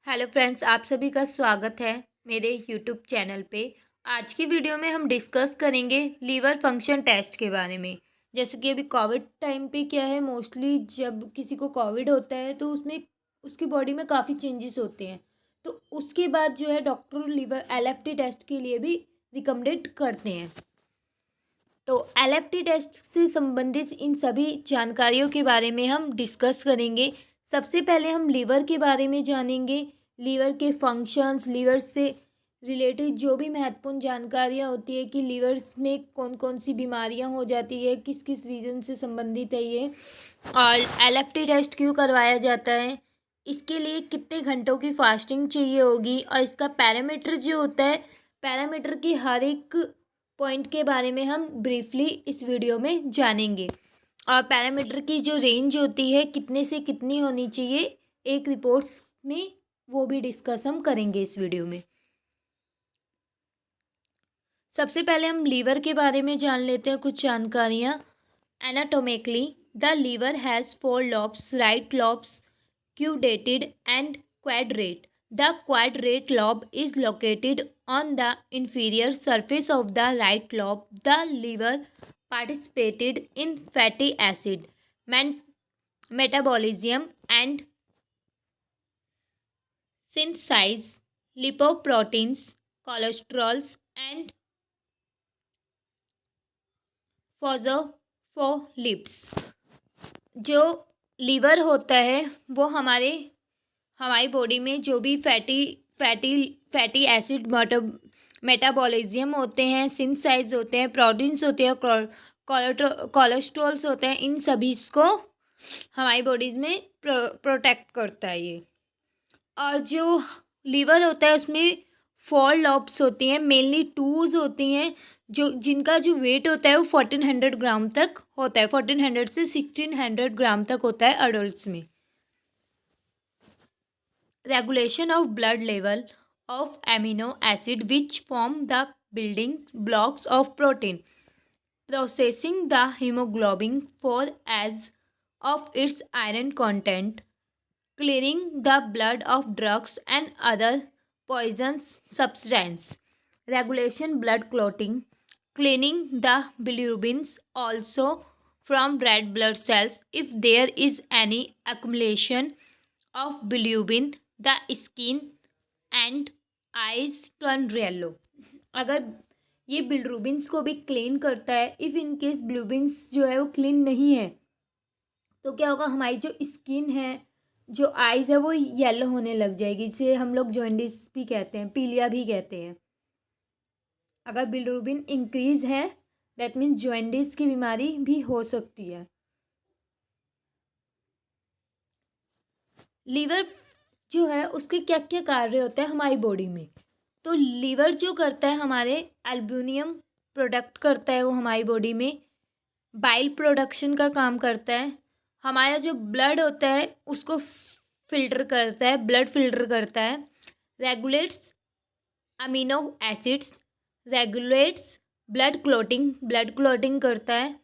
Hello friends, आप सभी का स्वागत है मेरे यूट्यूब चैनल पे। आज की वीडियो में हम डिस्कस करेंगे लीवर फंक्शन टेस्ट के बारे में। जैसे कि अभी कोविड टाइम पे क्या है, मोस्टली जब किसी को कोविड होता है तो उसमें उसकी बॉडी में काफ़ी चेंजेस होते हैं। तो उसके बाद जो है डॉक्टर लीवर एलएफटी टेस्ट के लिए भी रिकमेंडेड करते हैं। तो एलएफटी टेस्ट से संबंधित इन सभी जानकारियों के बारे में हम डिस्कस करेंगे। सबसे पहले हम लीवर के बारे में जानेंगे, लीवर के फंक्शंस, लीवर से रिलेटेड जो भी महत्वपूर्ण जानकारियाँ होती है कि लीवर में कौन कौन सी बीमारियाँ हो जाती है, किस किस रीज़न से संबंधित है ये, और एलएफटी टेस्ट क्यों करवाया जाता है, इसके लिए कितने घंटों की फास्टिंग चाहिए होगी, और इसका पैरामीटर जो होता है, पैरामीटर की हर एक पॉइंट के बारे में हम ब्रीफली इस वीडियो में जानेंगे। और पैरामीटर की जो रेंज होती है कितने से कितनी होनी चाहिए एक रिपोर्ट्स में, वो भी डिस्कस हम करेंगे इस वीडियो में। सबसे पहले हम लीवर के बारे में जान लेते हैं कुछ जानकारियाँ। Anatomically the liver has 4 lobes, right lobes quadrated and quadrate. The quadrate lobe is located on the inferior surface of the right lobe. The liver participated in fatty acid metabolism and synthesize lipoproteins, cholesterols and phospholipids। जो liver होता है वो हमारी body में जो भी fatty acid metabolism होते हैं, सिंथेसाइज होते हैं, प्रोटीन्स होते हैं, कोलेस्ट्रॉल्स होते हैं, इन सभी को हमारी बॉडीज़ में प्रोटेक्ट करता है ये। और जो लीवर होता है उसमें 4 लॉब्स होती हैं, मेनली टूज होती हैं, जो जिनका जो वेट होता है वो 1400 ग्राम तक होता है। 1400 से 1600 ग्राम तक होता है अडल्ट में। Regulation of blood level of amino acid which form the building blocks of protein, processing the haemoglobin for age of its iron content, clearing the blood of drugs and other poisonous substance, regulation blood clotting, cleaning the bilirubins also from red blood cells if there is any accumulation of bilirubin, the skin and eyes turn yellow। अगर ये बिलरूबिन्स को भी clean करता है, if in case बिलरूबिन्स जो है वो clean नहीं है तो क्या होगा, हमारी जो स्किन है, जो आइज़ है वो येलो होने लग जाएगी, जिसे हम लोग जॉन्डिस भी कहते हैं, पीलिया भी कहते हैं। अगर बिलिरुबिन इंक्रीज है दैट मीन्स जॉन्डिस की बीमारी भी हो सकती है। लीवर जो है उसके क्या क्या कार्य होते हैं हमारी बॉडी में। तो लीवर जो करता है, हमारे एल्ब्यूमिन प्रोडक्ट करता है वो हमारी बॉडी में, बाइल प्रोडक्शन का काम करता है, हमारा जो ब्लड होता है उसको फिल्टर करता है, ब्लड फिल्टर करता है, regulates amino acids, regulates blood clotting करता है,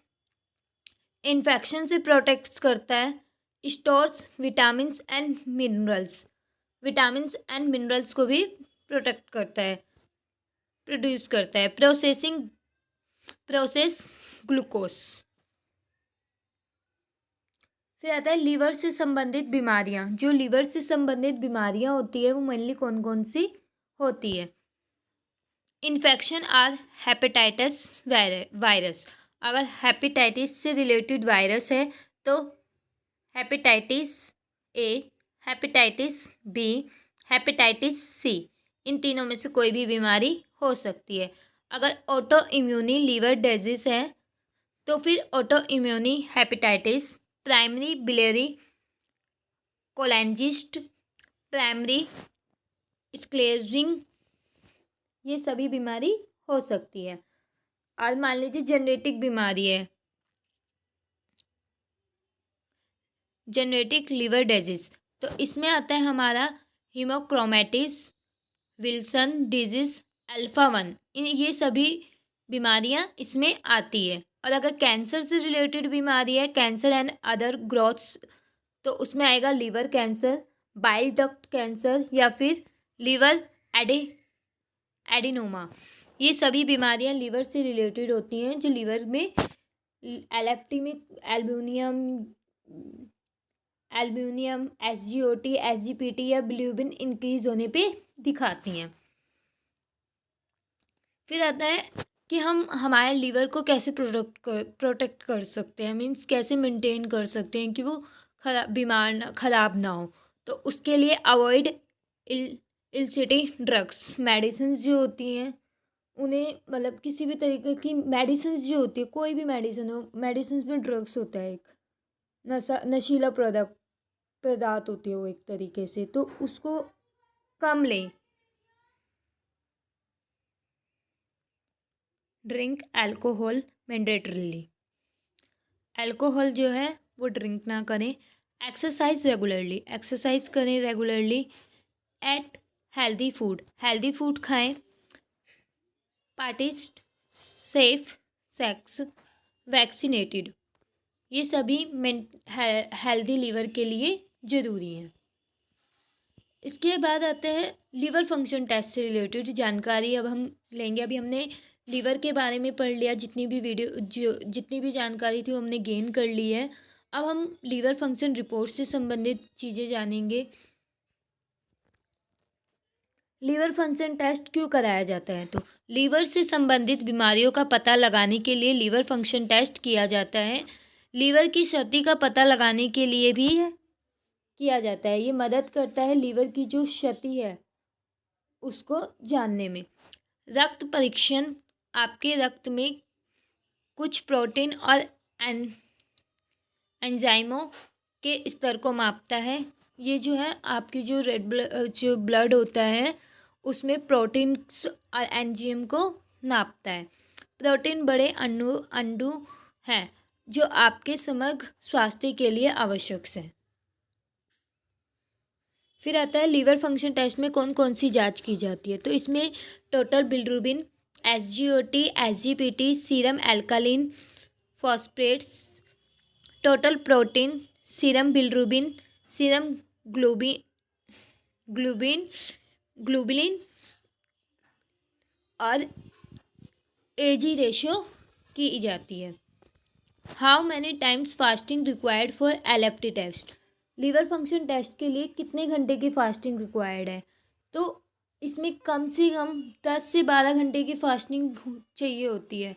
इन्फेक्शन से प्रोटेक्ट करता है, स्टोर्स विटामिन्स एंड मिनरल्स को भी प्रोटेक्ट करता है, प्रोड्यूस करता है, प्रोसेस ग्लूकोज। फिर आता है लीवर से संबंधित बीमारियां। जो लीवर से संबंधित बीमारियां होती है वो मेनली कौन कौन सी होती है। इन्फेक्शन और हेपेटाइटिस वायरस। अगर हेपेटाइटिस से रिलेटेड वायरस है तो hepatitis A, hepatitis B, hepatitis C, इन तीनों में से कोई भी बीमारी हो सकती है। अगर ऑटो इम्यूनी लीवर डिजीज है तो फिर auto immune hepatitis, primary biliary cholangitis, primary sclerosis, ये सभी बीमारी हो सकती है। और मान लीजिए जेनेटिक बीमारी है, जेनेटिक लीवर डिजीज, तो इसमें आता है हमारा हीमोक्रोमेटिस, विल्सन डिजीज, अल्फा 1, ये सभी बीमारियां इसमें आती है। और अगर कैंसर से रिलेटेड बीमारी है, कैंसर एंड अदर ग्रोथ्स, तो उसमें आएगा liver cancer, bile duct cancer या फिर लीवर एडे एडिनोमा। ये सभी बीमारियां लीवर से रिलेटेड होती हैं, जो लीवर में एलेप्टिमिक एल्ब्यूनियम एसजीओटी एसजीपीटी या बिलिरुबिन इंक्रीज होने पे दिखाती हैं। फिर आता है कि हम हमारे लीवर को कैसे प्रोटेक्ट कर सकते हैं, मीन्स कैसे मेंटेन कर सकते हैं कि वो ख़राब ना हो। तो उसके लिए अवॉइड इलसिटी ड्रग्स, मेडिसिन जो होती हैं उन्हें, मतलब किसी भी तरीके की मेडिसिन जो होती है, कोई भी मेडिसिन हो, मेडिसिन में ड्रग्स होता है, एक नशीला पदार्थ होती है वो एक तरीके से, तो उसको कम लें। ड्रिंक अल्कोहल मैंडेटरीली, अल्कोहल जो है वो ड्रिंक ना करें। एक्सरसाइज करें रेगुलरली। एट हेल्दी फूड खाएं। पार्टिस सेफ सेक्स वैक्सीनेटेड, ये सभी हेल्दी लीवर के लिए ज़रूरी हैं। इसके बाद आते हैं लीवर फंक्शन टेस्ट से रिलेटेड जानकारी अब हम लेंगे। अभी हमने लीवर के बारे में पढ़ लिया, जितनी भी जानकारी थी वो हमने गेन कर ली है। अब हम लीवर फंक्शन रिपोर्ट से संबंधित चीज़ें जानेंगे। लीवर फंक्शन टेस्ट क्यों कराया जाता है? तो लीवर से संबंधित बीमारियों का पता लगाने के लिए लीवर फंक्शन टेस्ट किया जाता है। लीवर की क्षति का पता लगाने के लिए भी किया जाता है। ये मदद करता है लीवर की जो क्षति है उसको जानने में। रक्त परीक्षण आपके रक्त में कुछ प्रोटीन और एंजाइमों के स्तर को मापता है। ये जो है आपकी जो जो ब्लड होता है उसमें प्रोटीन्स और एंजाइम को नापता है। प्रोटीन बड़े अणु हैं जो आपके समग्र स्वास्थ्य के लिए आवश्यक हैं। फिर आता है लीवर फंक्शन टेस्ट में कौन कौन सी जांच की जाती है? तो इसमें total bilirubin, SGOT, SGPT, serum alkaline phosphatase, total protein, serum bilirubin, serum globin globulin और एजी रेशो की जाती है। How many times fasting required for LFT test? Liver function test के लिए कितने घंटे की फास्टिंग रिक्वायर्ड है? तो इसमें कम से कम 10 से 12 घंटे की फास्टिंग चाहिए होती है।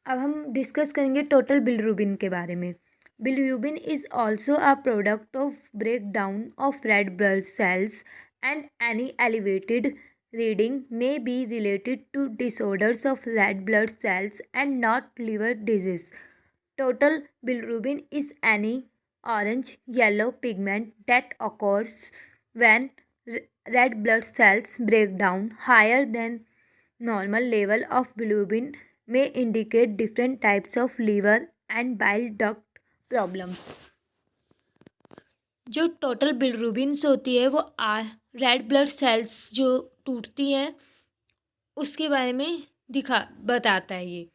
अब हम डिस्कस करेंगे टोटल बिलिरुबिन के बारे में। Bilirubin is also a product of break down of red blood cells and any elevated reading may be related to disorders of red blood cells and not liver disease. Total bilirubin is any orange yellow pigment that occurs when red blood cells break down. Higher than normal level of bilirubin may indicate different types of liver and bile duct problems. जो total बिलिरुबिन्स होती है वो red blood sales जो टूटती हैं उसके बारे में बताता है ये।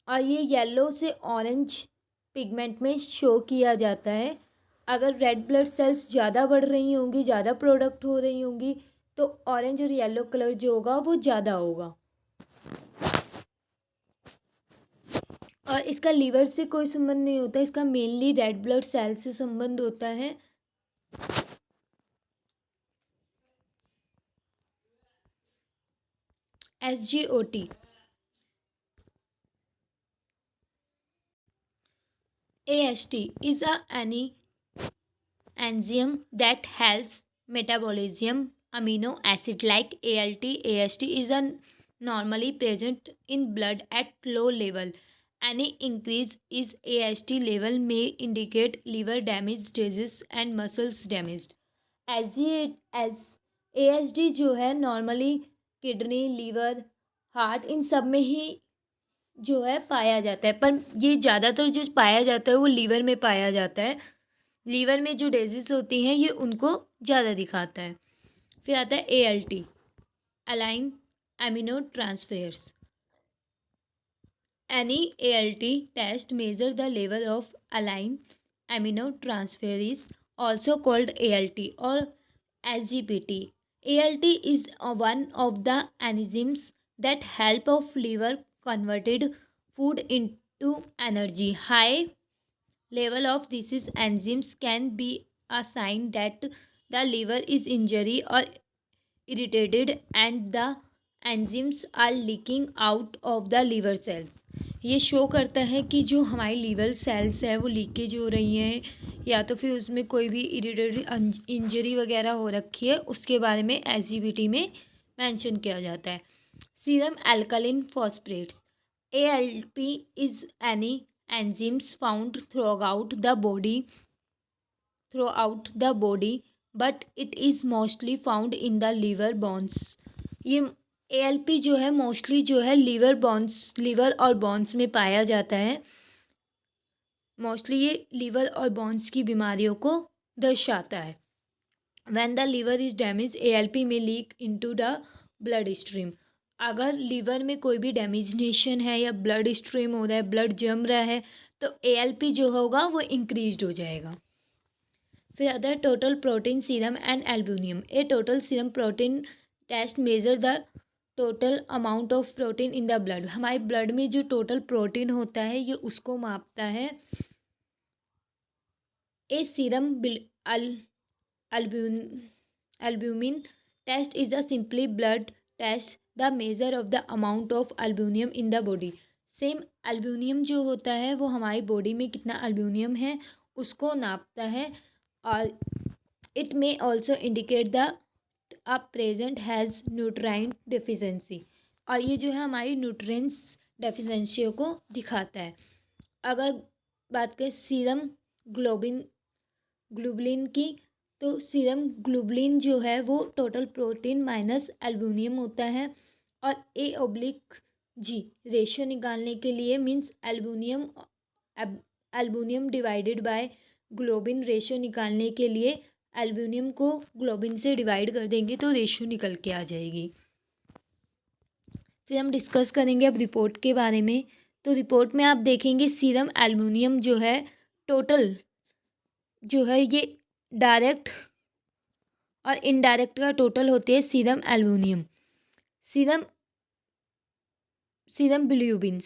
और ये येलो से ऑरेंज पिगमेंट में शो किया जाता है। अगर रेड ब्लड सेल्स ज़्यादा बढ़ रही होंगी, ज़्यादा प्रोडक्ट हो रही होंगी, तो ऑरेंज और येलो कलर जो होगा वो ज़्यादा होगा। और इसका लीवर से कोई संबंध नहीं होता, इसका मेनली रेड ब्लड सेल से संबंध होता है। SGOT AST is any enzyme that helps metabolism amino acid like ALT. AST is normally present in blood at low level. Any increase in AST level may indicate liver damage, disease and muscles damage. as ASD जो है normally kidney, liver, heart इन सब में ही जो है पाया जाता है, पर ये ज़्यादातर जो पाया जाता है वो लीवर में पाया जाता है। लीवर में जो डिजीज होती हैं ये उनको ज़्यादा दिखाता है। फिर आता है ALT, alanine amino transferase. Any ALT test measure the level of alanine aminotransferase, also called ALT or SGPT. ALT is one of the enzymes that help of liver converted food into energy. High level of these enzymes can be a sign that the liver is injury or irritated and the enzymes are leaking out of the liver cells. ये show करता है कि जो हमारी liver cells है वो leakage हो रही हैं या तो फिर उसमें कोई भी इरिटेटरी इंजरी वगैरह हो रखी है, उसके बारे में एसजीबीटी में मेंशन किया जाता है. Serum alkaline phosphatase ALP is any enzymes found throughout the body but it is mostly found in the liver bones. ये ALP जो है मोस्टली जो है लीवर और बोन्स में पाया जाता है. मोस्टली ये लीवर और बोन्स की बीमारियों को दर्शाता है. When the liver is damaged, ALP may leak into the blood stream. अगर लीवर में कोई भी डैमेजनेशन है या ब्लड स्ट्रीम हो रहा है, ब्लड जम रहा है, तो ALP जो होगा वो इंक्रीज हो जाएगा. फिर other total protein serum and albumin. A total serum protein test measure the total amount of protein in the blood. हमारे ब्लड में जो टोटल प्रोटीन होता है ये उसको मापता है. ए serum albumin test is a simply blood test the measure of the amount of albumin in the body. Same albumin जो होता है वो हमारी बॉडी में कितना अल्ब्यूमिन है उसको नापता है. और it may also indicate the a present has nutrient deficiency. और ये जो है हमारी न्यूट्रिएंट्स डेफिशिएंसियों को दिखाता है. अगर बात करें सीरम ग्लोबुलिन की, तो सीरम ग्लोबुलिन जो है वो टोटल प्रोटीन माइनस एल्ब्यूमिन होता है. और A/G रेशियो निकालने के लिए means albumin divided by globin ratio निकालने के लिए एल्ब्यूमिन को ग्लोबिन से डिवाइड कर देंगे तो रेशियो निकल के आ जाएगी. फिर हम डिस्कस करेंगे अब रिपोर्ट के बारे में. तो रिपोर्ट में आप देखेंगे सीरम एल्ब्यूमिन जो है टोटल जो है ये डायरेक्ट और इनडायरेक्ट का टोटल होती है सीरम एल्ब्यूमिन. सीरम बिलिरुबिन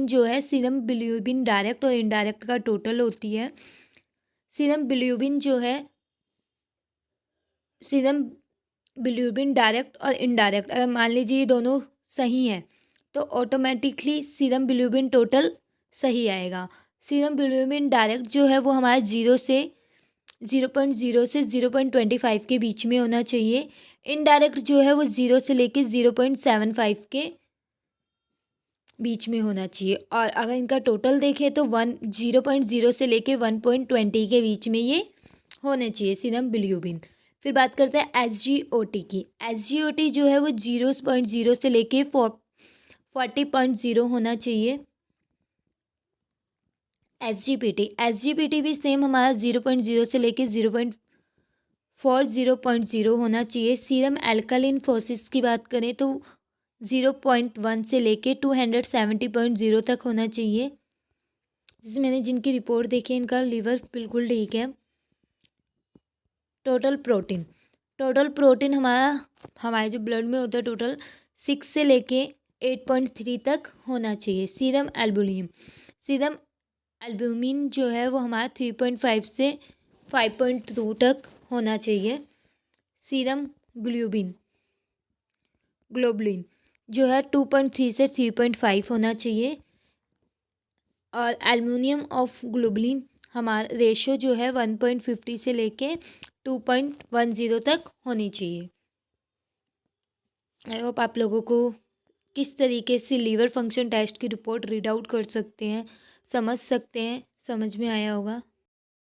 जो है सीरम बिलिरुबिन डायरेक्ट और इनडायरेक्ट का टोटल होती है. सीरम बिलिरुबिन डायरेक्ट और इनडायरेक्ट अगर मान लीजिए ये दोनों सही हैं तो ऑटोमेटिकली सीरम बिलिरुबिन टोटल सही आएगा. सीरम बिलिरुबिन डायरेक्ट जो है वो हमारा 0 से 0.25 के बीच में होना चाहिए. इनडायरेक्ट जो है वो 0 से लेके 0.75 के बीच में होना चाहिए. और अगर इनका टोटल देखें तो 0.0 से लेके 1.20 के बीच में ये होने चाहिए सीरम बिलिरुबिन. फिर बात करते हैं SGOT की. SGOT जो है वो 0.0 से लेके 40.0 होना चाहिए. SGPT भी सेम हमारा 0.0 से लेके 0.40 होना चाहिए. सीरम अल्कलिन फोर्सेस की बात करें तो 0.1 से लेके 270.0 तक होना चाहिए. जैसे मैंने जिनकी रिपोर्ट देखी है इनका लीवर बिल्कुल ठीक है. टोटल प्रोटीन हमारे जो ब्लड में होता है टोटल 6 से लेके 8.3 तक होना चाहिए. सीरम एल्ब्यूमिन जो है वो हमारा 3.5 से 5.2 तक होना चाहिए. सीरम ग्लोबुलिन जो है 2.3 से 3.5 होना चाहिए. और एल्ब्यूमिन ऑफ ग्लोबुलिन हमारा रेशियो जो है 1.50 से लेके 2.10 तक होनी चाहिए. आई होप आप लोगों को किस तरीके से लीवर फंक्शन टेस्ट की रिपोर्ट रीड आउट कर सकते हैं, समझ सकते हैं, समझ में आया होगा.